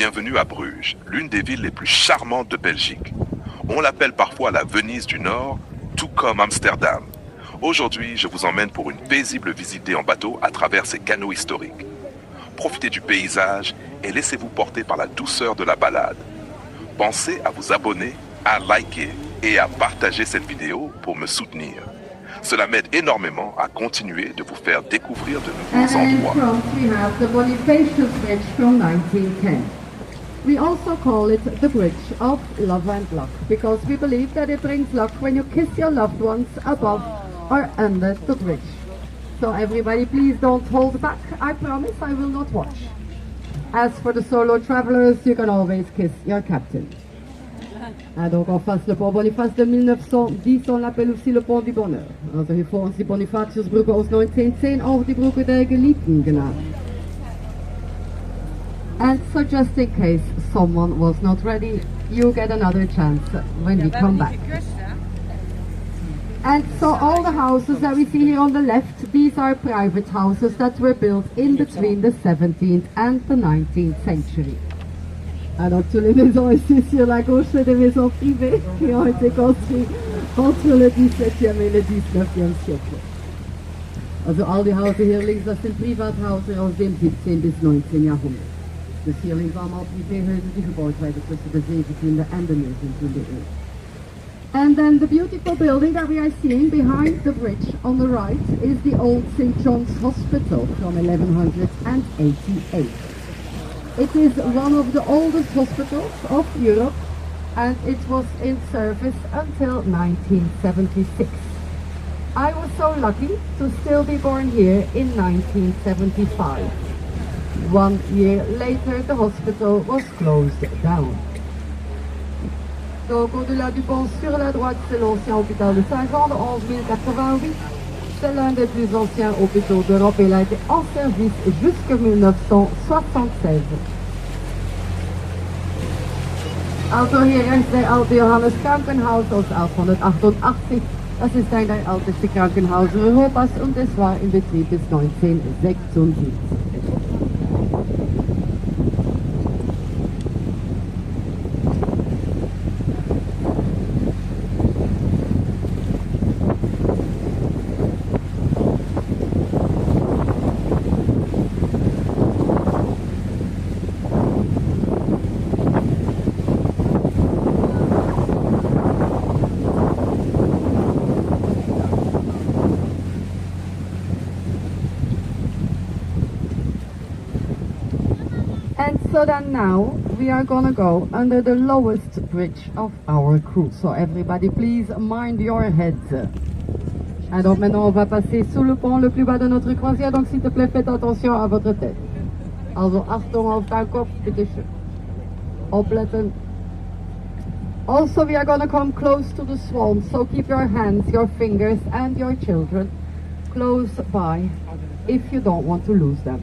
Bienvenue à Bruges, l'une des villes les plus charmantes de Belgique. On l'appelle parfois la Venise du Nord, tout comme Amsterdam. Aujourd'hui, je vous emmène pour une paisible visite en bateau à travers ces canaux historiques. Profitez du paysage et laissez-vous porter par la douceur de la balade. Pensez à vous abonner, à liker et à partager cette vidéo pour me soutenir. Cela m'aide énormément à continuer de vous faire découvrir de nouveaux endroits. And in front we have the Bonifacius Bridge from 1910. We also call it the Bridge of Love and Luck because we believe that it brings luck when you kiss your loved ones above or under the bridge. So everybody please don't hold back. I promise I will not watch. As for the solo travelers, you can always kiss your captain. Ah, donc en face le pont Boniface de 1910, on l'appelle aussi le pont du bonheur. Also hier vor uns die Bonifatiusbrücke aus 1910, auch die Brücke der Geliebten genannt. And so just in case someone was not ready, you get another chance when we come back. And so all the houses that we see here on the left, these are private houses that were built in between the 17th and the 19th century. Alors toutes les maisons ici sur la gauche, c'est des maisons privées qui ont été construites entre le 17e et le 19e siècle. Also all die Häuser hier links, das sind Privathäuser aus dem 17. bis 19. Jahrhundert. Dus hier links allemaal privéhuizen die gebouwd werden tussen de 17e en de 19e eeuw. And then the beautiful building that we are seeing behind the bridge on the right is the old St. John's Hospital from 1188. It is one of the oldest hospitals of Europe and it was in service until 1976. I was so lucky to still be born here in 1975. 1 year later the hospital was closed down. Donc au-delà du pont sur la droite, c'est l'ancien hôpital de Saint-Jean de 11088. C'est l'un des plus anciens hôpitaux d'Europe et il a été en service jusqu'en 1976. Also hier rechts der alte Johannes Krankenhaus aus 1188. Das ist ein der älteste Krankenhäuser Europas und es war in Betrieb bis 1976. And so then now we are gonna go under the lowest bridge of our cruise. So everybody please mind your heads. Et donc maintenant on va passer sous le pont le plus bas de notre croisière, donc s'il te plaît faites attention à votre tête. Also Achtung auf deinen Kopf, bitte schön. Opletten. Also we are gonna come close to the swan, so keep your hands, your fingers and your children close by if you don't want to lose them.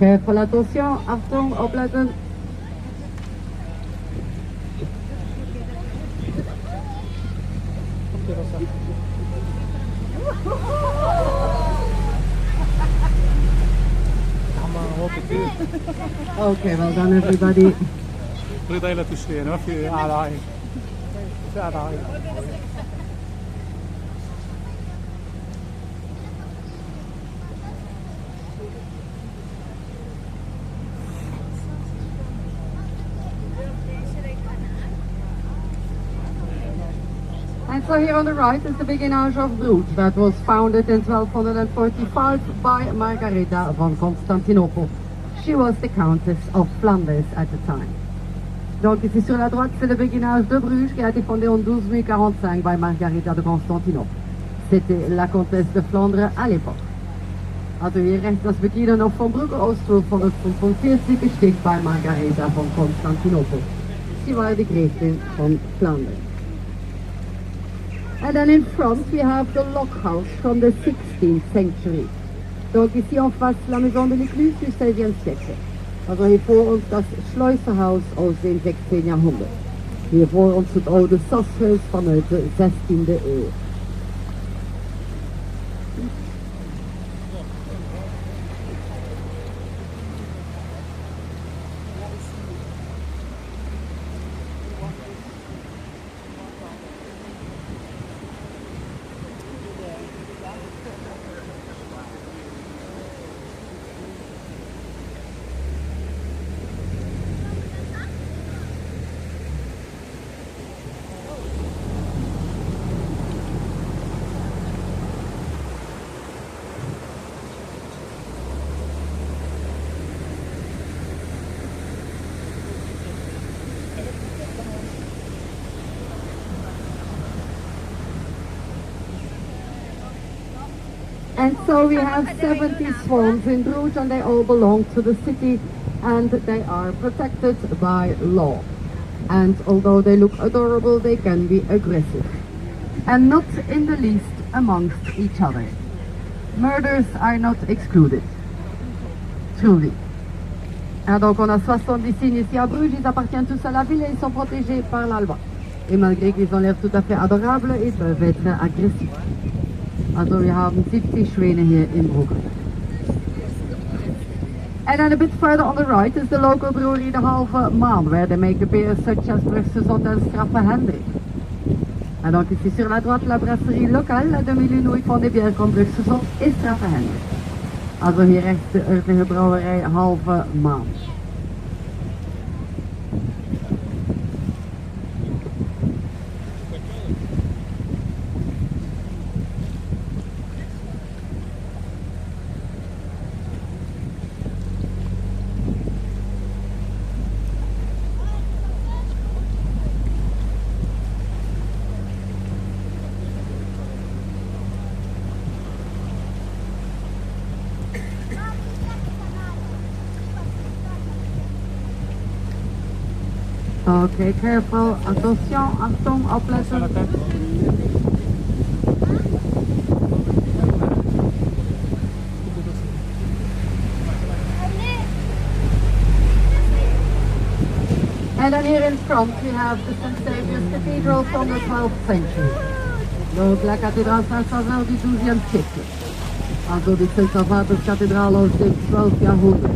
Careful, attention, Achtung, opletten. Okay, well done everybody. And so here on the right is the beginnage of Bruges that was founded in 1245 by Margaretha von Constantinople. She was the Countess of Flanders at the time. Donc ici sur la droite c'est le beguinage de Bruges qui a été fondé en 1245 by Margaretha de Constantinople. C'était la Comtesse de Flandre à l'époque. Also hier rechts das Beginn noch vom Brückenausflug von 1945 gesticht bei Margaretha von Constantinople. Sie war die Gräfin von Flandern. And then in front we have the lock house from the 16th century. Donc ici en face la maison de l'écluse du 16e siècle. Also hier vor uns das Schleuserhaus aus dem 16. Jahrhundert. Hier vor uns het oude Sashuis vanuit de 16e eeuw. And so we have 70 swans in Bruges, and they all belong to the city, and they are protected by law. And although they look adorable, they can be aggressive. And not in the least amongst each other. Murders are not excluded. Truly. Et donc on a 70 signes ici à Bruges, ils appartiennent tous à la ville et ils sont protégés par la loi. Et malgré qu'ils ont l'air tout à fait adorables, ils peuvent être agressifs. Also we have 70 Schwäne here in Bruges. And then a bit further on the right is the local brewery, the Halve Maan, where they make beers such as Bruxelles Hotel Straffe Hendrik. Et donc ici sur la droite, la brasserie locale, la demi-lune où ils font des bières comme Bruxelles et Straffe Hendrik. Also hier rechts de örtliche brouwerij Halve Maan. Okay, careful. Attention, Achtung, opletten. And then here in front we have the St. Saviour's Cathedral from the 12th century. Donc la cathédrale Saint-Savin du 12e siècle. Also die St. Salvator's Kathedraal aus dem 12. Jahrhundert.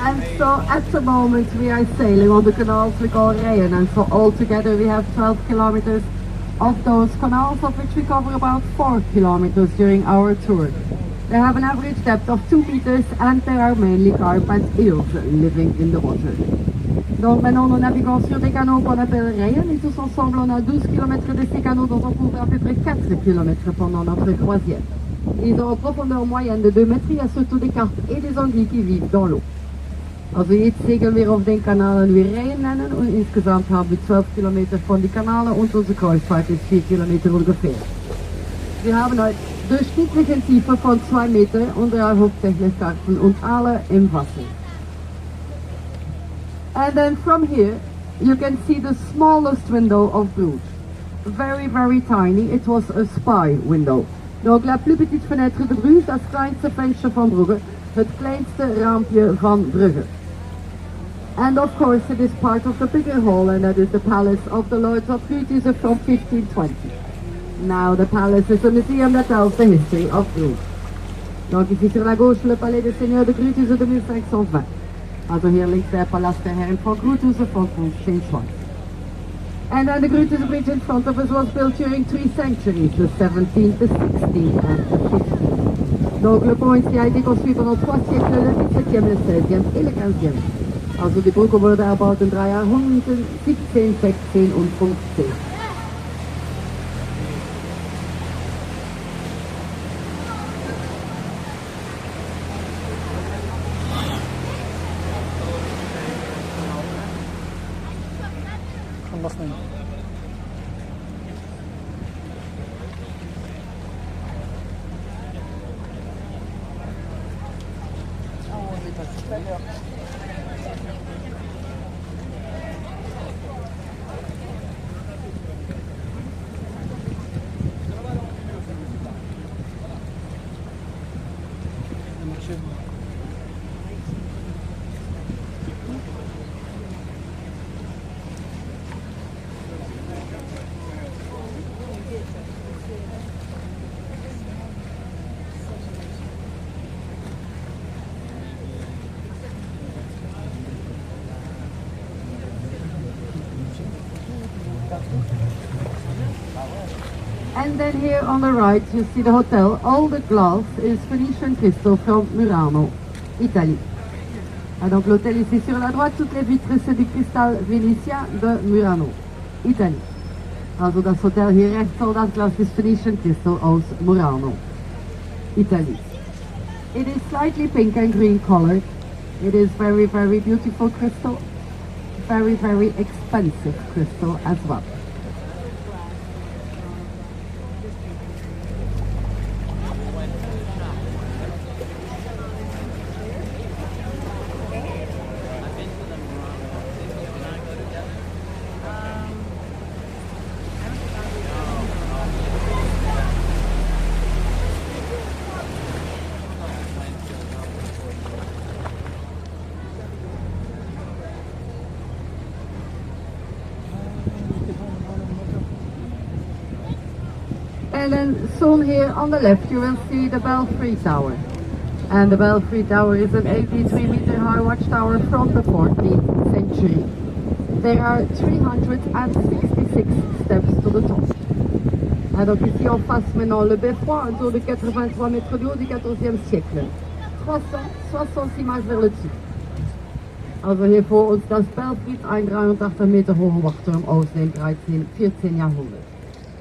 And so at the moment we are sailing on the canals we call Rijen, and so altogether we have 12 kilometers of those canals, of which we cover about 4 kilometers during our tour. They have an average depth of 2 meters and there are mainly carp and eels living in the water. Donc maintenant nous naviguons sur des canaux qu'on appelle Rijen, et tous ensemble on a 12 km de ces canaux dont on couvre à peu près 4 km pendant notre croisière. Ils ont une profondeur moyenne de 2 mètres, il y a surtout des carpes et des anguilles qui vivent dans l'eau. Also jetzt segeln wir auf den Kanalen wir Rijen nennen, und insgesamt haben wir 12 Kilometer von den Kanalen und unsere Kreuzfahrt ist 4 Kilometer ungefähr. Wir haben eine durchschnittliche Tiefe von 2 Meter und hauptsächlich Karpfen und Aale im Wasser. And then from here you can see the smallest window of Bruges. Very, very tiny. It was a spy window. Donc la plus petite fenêtre de Bruges, das kleinste Fenster van Brugge, het kleinste raampje van Brugge. And of course it is part of the bigger hall, and that is the palace of the Lords of Bruges from 1520. Now the palace is a museum that tells the history of Bruges. Donc ici sur la gauche le palais des seigneurs de Bruges de 1520. Also hier links der Palast der Herren von Bruges von 1520. And then the Bruges Bridge in front of us was built during 3 centuries, the 17th, the 16th and the 15th. Donc le pont ici a été construit pendant 3 siècles, le 17e, le 16e et le 15e. Also die Brücke wurde erbaut in 3 Jahrhunderten, 17, 16 und 15. And then here on the right you see the hotel. All the glass is Venetian crystal from Murano, Italie. Ah, donc l'hôtel ici sur la droite, toutes les vitres c'est du cristal vénitien de Murano, Italie. Also das Hotel hier rechts, all that glass is Venetian crystal aus Murano, Italy. It is slightly pink and green colored. It is very, very beautiful crystal. Very, very expensive crystal as well. And then soon here on the left you will see the Belfry Tower. And the Belfry Tower is an 83-meter high watchtower from the 14th century. There are 366 steps to the top. Et donc ici on face maintenant le beffroi, un tour de 83 mètres de haut du 14e siècle. 366 images vers le dessus. Also hier vor uns das Belfry, ein 83 Meter hoher Wachturm aus dem 14. Jahrhundert.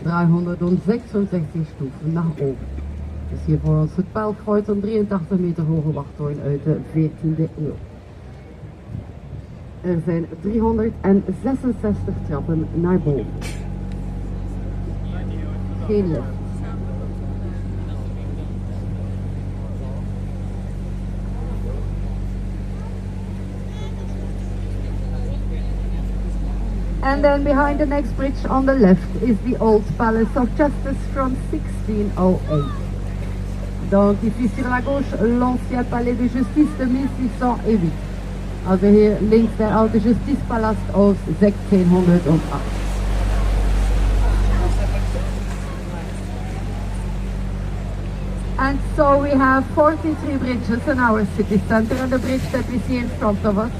366 Stufen nach oben. Dus hier voor ons het Pijlkreuz, een 83 meter hoge wachttoren uit de 14e eeuw. Er zijn 366 trappen naar boven. Geen lift. And then behind the next bridge on the left is the old Palace of Justice from 1608. Donc ici sur la gauche, l'ancien palais de justice de 1608. Also hier links der alte Justizpalast aus 1608. And so we have 43 bridges in our city center, and the bridge that we see in front of us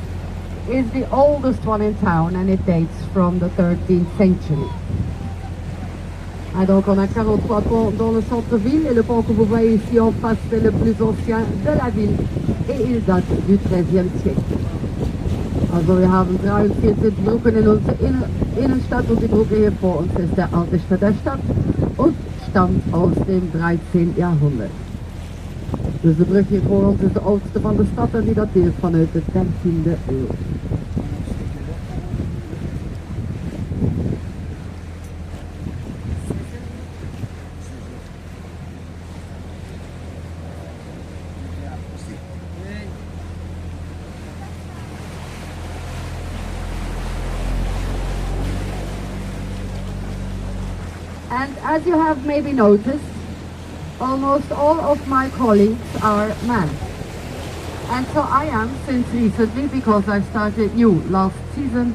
is the oldest one in town, and it dates from the 13th century. Et donc on a 43 ponts dans le centre-ville, et le pont que vous voyez ici en face c'est le plus ancien de la ville, et il date du 13e siècle. Also wir haben 43 Brücken in unserer Innenstadt, und die Brücke hier vor uns ist der älteste der Stadt und stammt aus dem 13. Jahrhundert. Dus de brug hier voor ons is de oudste van de stad en die dateert vanuit de 13e eeuw. And as you have maybe noticed, almost all of my colleagues are men. And so I am since recently, because I started new last season,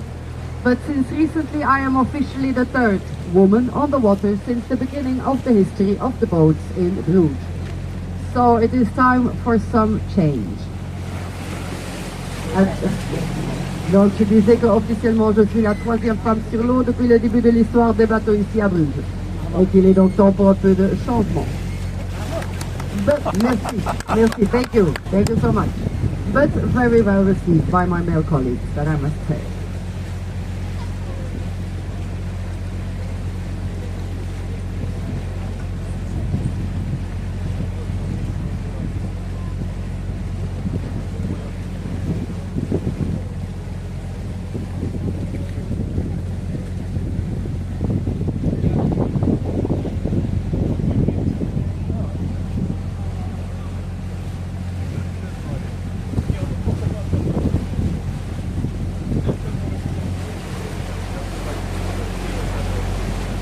but since recently I am officially the third woman on the water since the beginning of the history of the boats in Bruges. So it is time for some change. Donc je disais que officiellement je suis la troisième femme sur l'eau depuis le début de l'histoire des bateaux ici à Bruges. Et qu'il est donc temps pour un peu de changement. But merci, thank you so much. But very well received by my male colleagues, that I must say.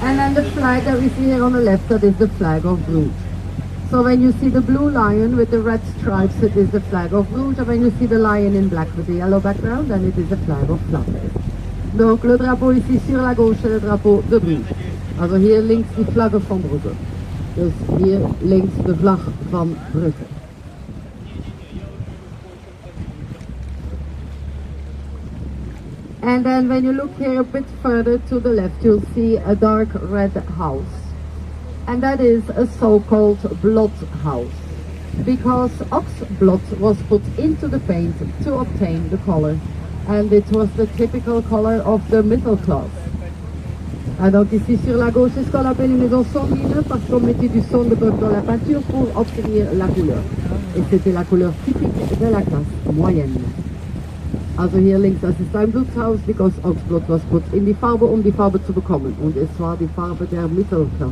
And then the flag that we see here on the left, that is the flag of Bruges. So when you see the blue lion with the red stripes, it is the flag of Bruges. And when you see the lion in black with the yellow background, then it is the flag of Flanders. Donc le drapeau ici sur la gauche, c'est le drapeau de Bruges. Also hier links die vlaggen van Brugge. Dus hier links de vlag van Brugge. And then when you look here a bit further to the left, you'll see a dark red house. And that is a so-called blood house, because ox blood was put into the paint to obtain the color. And it was the typical color of the middle class. Ah, donc ici sur la gauche, c'est ce qu'on appelle une maison sans mine, parce qu'on mettait du sang de bœuf dans la peinture pour obtenir la couleur. Et c'était la couleur typique de la classe moyenne. Also hier links, das ist ein Blutshaus, because Oxblood was put in die Farbe, um die Farbe zu bekommen. Und es war die Farbe der Mittelklasse.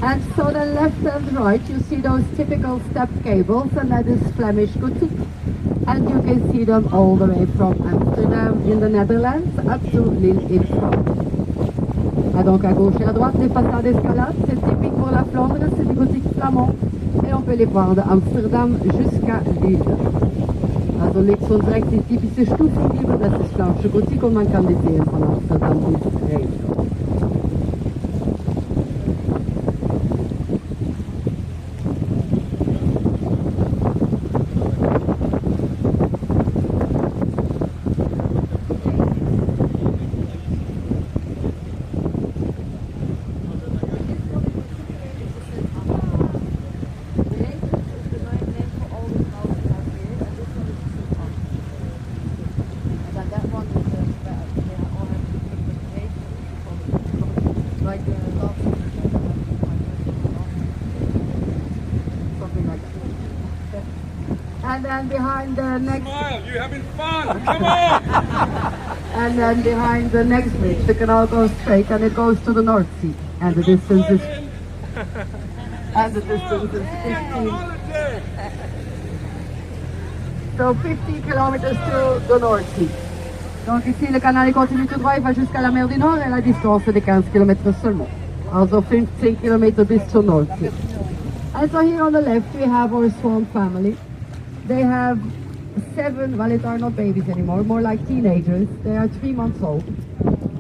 And so then left and right, you see those typical step gables, and that is Flemish Gothic. And you can see them all the way from Amsterdam in the Netherlands up to Lille in France. Ah, donc à gauche et à droite, les façades escalades, c'est typique pour la Flandre, c'est du gothique flamand. Et on peut les voir de Amsterdam jusqu'à Lille. Also links und rechts die typische Stufengiebel, das ist Flämische Gothic, und man kann die sehen von Amsterdam bis Rijn. And then behind the next... Smile, you're having fun, come on! And then behind the next bridge, the canal goes straight and it goes to the North Sea. And the distance is... and the distance is 15... So 50 kilometers to the North Sea. Donc ici, le canal continue tout droit, il va jusqu'à la mer du Nord et la distance est de 15 km seulement. Also 15 km bis to North Sea. And so here on the left, we have our swan family. They have 7, well, it are not babies anymore, more like teenagers. They are 3 months old.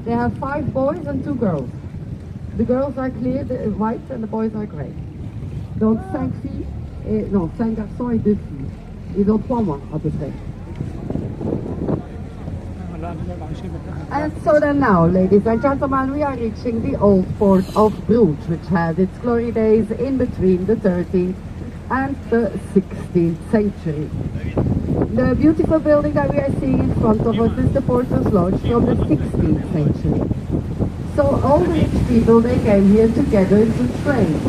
They have 5 boys and 2 girls. The girls are clear, white, and the boys are grey. Donc 5 filles, non, 5 garçons et 2 filles. Ils ont 3 mois à peu près. And so then now, ladies and gentlemen, we are reaching the old port of Bruges, which had its glory days in between the 13th and the 16th century. The beautiful building that we are seeing in front of us is the Porter's Lodge from the 16th century. So all the rich people, they came here together to trade.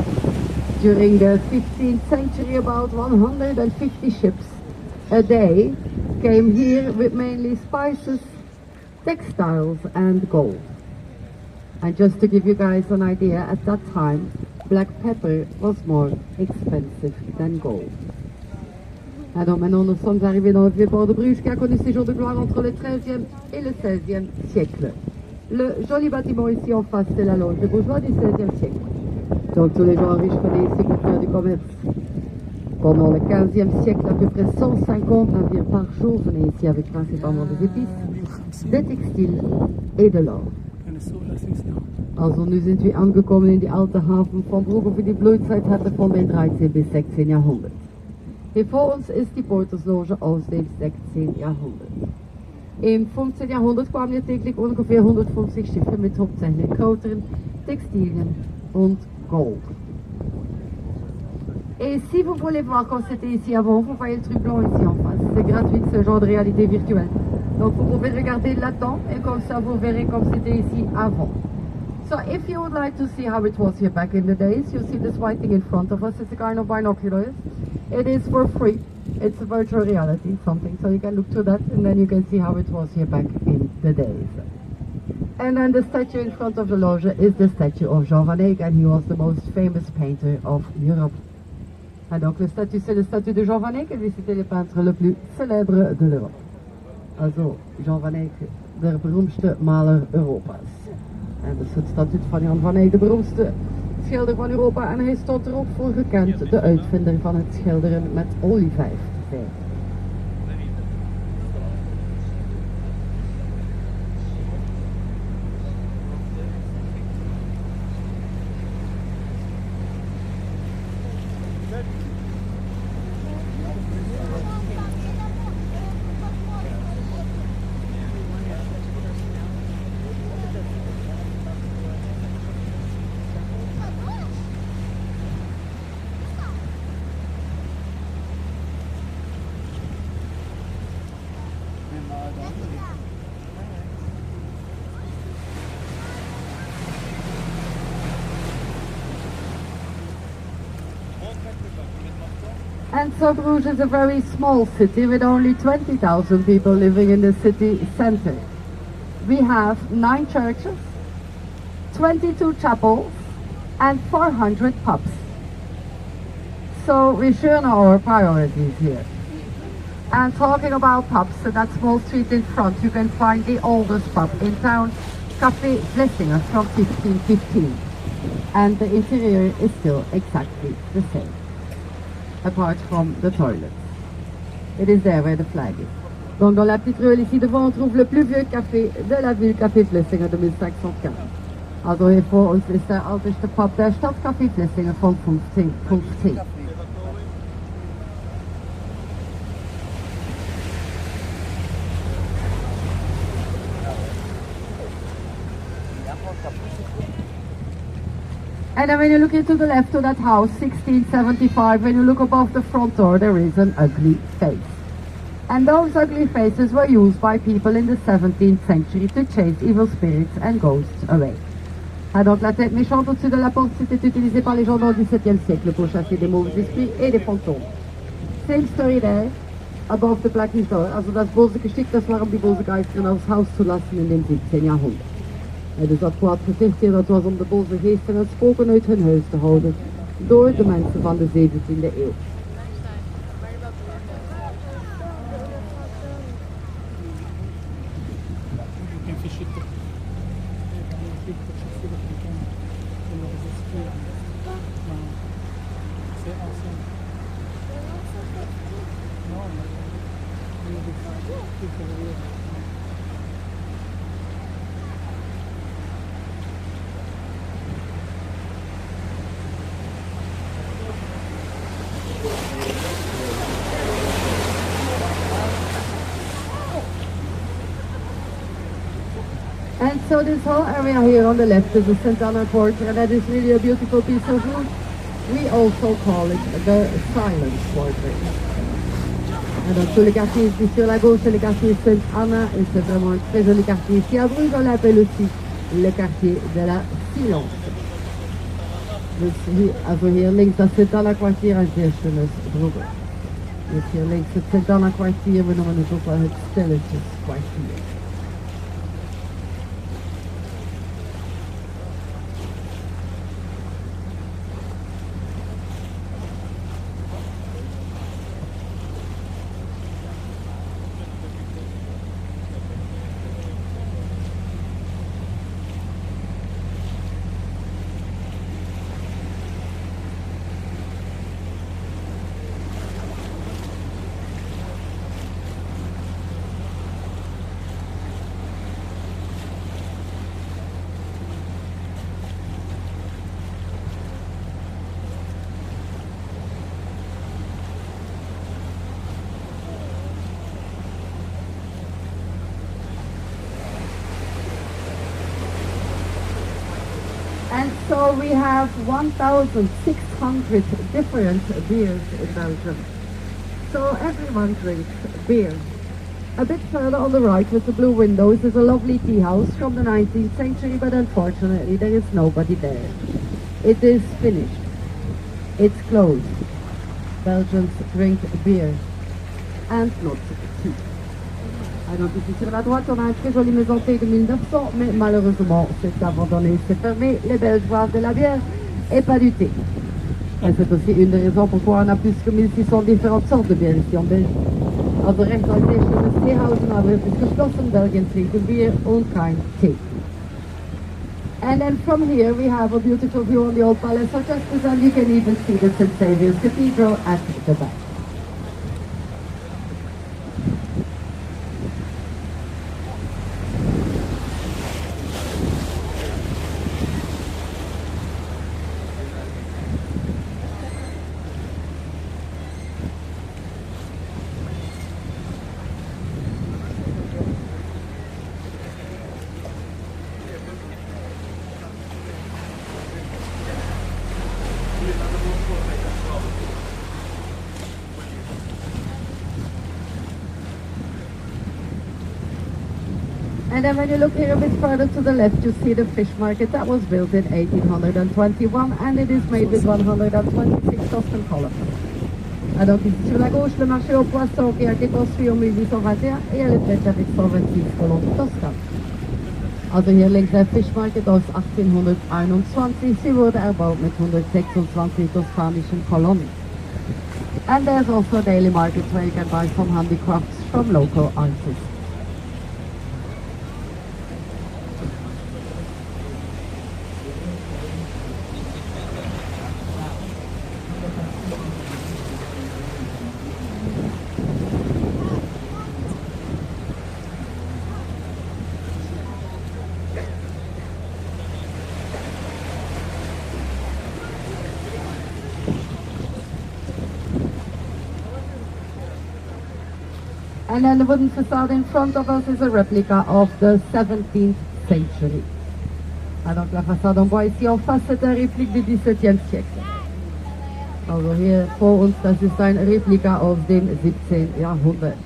During the 15th century, about 150 ships a day came here with mainly spices, textiles and gold. And just to give you guys an idea, at that time, black pepper was more expensive than gold. Alors maintenant, nous sommes arrivés dans le vieux port de Bruges qui a connu ses jours de gloire entre le 13e et le 16e siècle. Le joli bâtiment ici en face, c'est la loge des bourgeois du 16e siècle. Donc tous les gens riches venaient ici pour faire du commerce. Pendant le 15e siècle, à peu près 150 navires par jour venaient ici avec principalement des épices, des textiles et de l'or. Also nu sind wir angekommen in die alte Hafen von Brugge, wo die Blütezeit hatte von den 13 bis 16 Jahrhundert. Hier vor uns ist die Portersloge aus dem 16. Jahrhundert. Im 15. Jahrhundert kwamen hier täglich ungefähr 150 Schiffe mit hauptsächlich Krautern, Textilien und Gold. Et si vous voulez voir comme c'était ici avant, vous voyez le truc blanc ici en face. C'est gratuit, ce genre de réalité virtuelle. Donc vous pouvez regarder là-dedans et comme ça vous verrez comme c'était ici avant. So if you would like to see how it was here back in the days, you see this white thing in front of us. It's a kind of binoculars. It is for free. It's a virtual reality, something. So you can look through that and then you can see how it was here back in the days. And then the statue in front of the loge is the statue of Jean Van Eyck, and he was the most famous painter of Europe. Et donc le statut, c'est le statut de Jean Van Eyck, et lui c'était le peintre le plus célèbre de l'Europe. Also Jean Van Eyck, de beroemdste maler Europa's. En dus het statuut van Jan van Eyck, de beroemdste schilder van Europa. En hij stond er ook voor gekend, de uitvinder van het schilderen met olieverf. And so Bruges is a very small city with only 20,000 people living in the city center. We have 9 churches, 22 chapels and 400 pubs. So we sure know our priorities here. And talking about pubs, so that small street in front, you can find the oldest pub in town, Café Vlissingen from 1515. And the interior is still exactly the same, apart from the toilets. It is there where the flag is. Donc dans la petite ruelle ici devant, on trouve le plus vieux café de la ville, Café Vlissingen de 1515. Also hier vor uns ist der älteste Pub der Stadt, Café Vlissingen von 1515. And then when you look into the left of that house, 1675, when you look above the front door, there is an ugly face. And those ugly faces were used by people in the 17th century to chase evil spirits and ghosts away. Ah, donc la tête méchante au-dessus de la porte, c'était utilisé par les gens dans le XVIIe siècle pour chasser des mauvais esprits et des fantômes. Same story there, above the blackish door. Also das böse Geschick, das war die böse Geister aufs Haus zu lassen in dem 17. Jahrhundert. Dus dat kwaad gezicht hier, dat was om de boze geesten en spoken uit hun huis te houden door de mensen van de 17e eeuw. And so this whole area here on the left is the St. Anna Quarter, and that is really a beautiful piece of road. We also call it the Silent Quarter. Et donc tout le quartier ici sur la gauche, c'est le quartier St. Anna, et c'est vraiment un très joli quartier ici à Bruges. On l'appelle aussi le quartier de la Silence. Dus hier, also hier links dat St. Anna kwartier en zeer schönes Bruges. Dus hier links het St. Anna kwartier, we noemen het ook wel het Stilletjes kwartier. And so we have 1,600 different beers in Belgium. So everyone drinks beer. A bit further on the right with the blue windows is a lovely tea house from the 19th century, but unfortunately there is nobody there. It is finished. It's closed. Belgians drink beer and not tea. Donc ici sur la droite, on a une très jolie maison thé de 1900, mais malheureusement, c'est abandonné, c'est fermé. Les Belges boivent de la bière et pas du thé. Et c'est aussi une des raisons pourquoi on a plus que 1600 différentes sortes de bières ici en Belgique. Also recht als sehr schönes Teehausen, aber es ist geschlossen. Belgien trinken Bier und kein Tee. And then from here we have a beautiful view on the old palace of Justice, and you can even see the St. Saviour's Cathedral at the back. And then when you look here a bit further to the left, you see the fish market that was built in 1821, and it is made with 126 Tuscan columns. Et donc ici sur la gauche, le marché aux poissons qui a été construit en 1821 et elle est faite avec 126 colonnes Toscan. Also hier links der Fish Market aus 1821, sie wurde erbaut mit 126 toskanischen Kolonnen. And there's also a daily market where you can buy some handicrafts from local artists. And then the wooden facade in front of us is a replica of the 17th century. Ah, donc la façade en bois ici en face, c'est une réplique du 17e siècle. Also hier vor uns, das ist ein Replika aus dem 17. Jahrhundert.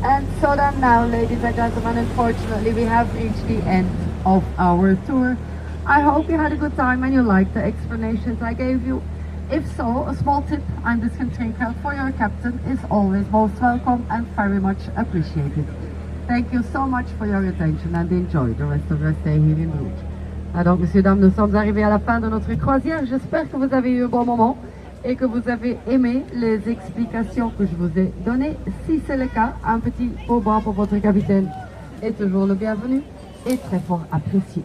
And so then now, ladies and gentlemen, unfortunately we have reached the end of our tour. I hope you had a good time and you liked the explanations I gave you. If so, a small tip I'm this can take out for your captain is always most welcome and very much appreciated. Thank you so much for your attention and enjoy the rest of your stay here in Bruges. Ah, donc, messieurs, dames, nous sommes arrivés à la fin de notre croisière. J'espère que vous avez eu un bon moment et que vous avez aimé les explications que je vous ai données. Si c'est le cas, un petit pourboire pour votre capitaine est toujours le bienvenu et très fort apprécié.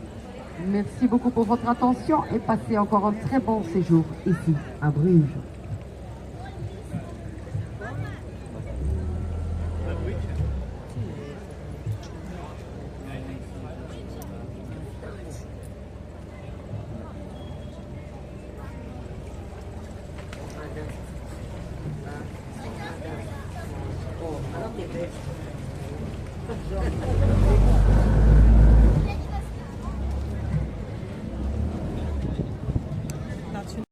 Merci beaucoup pour votre attention et passez encore un très bon séjour ici à Bruges.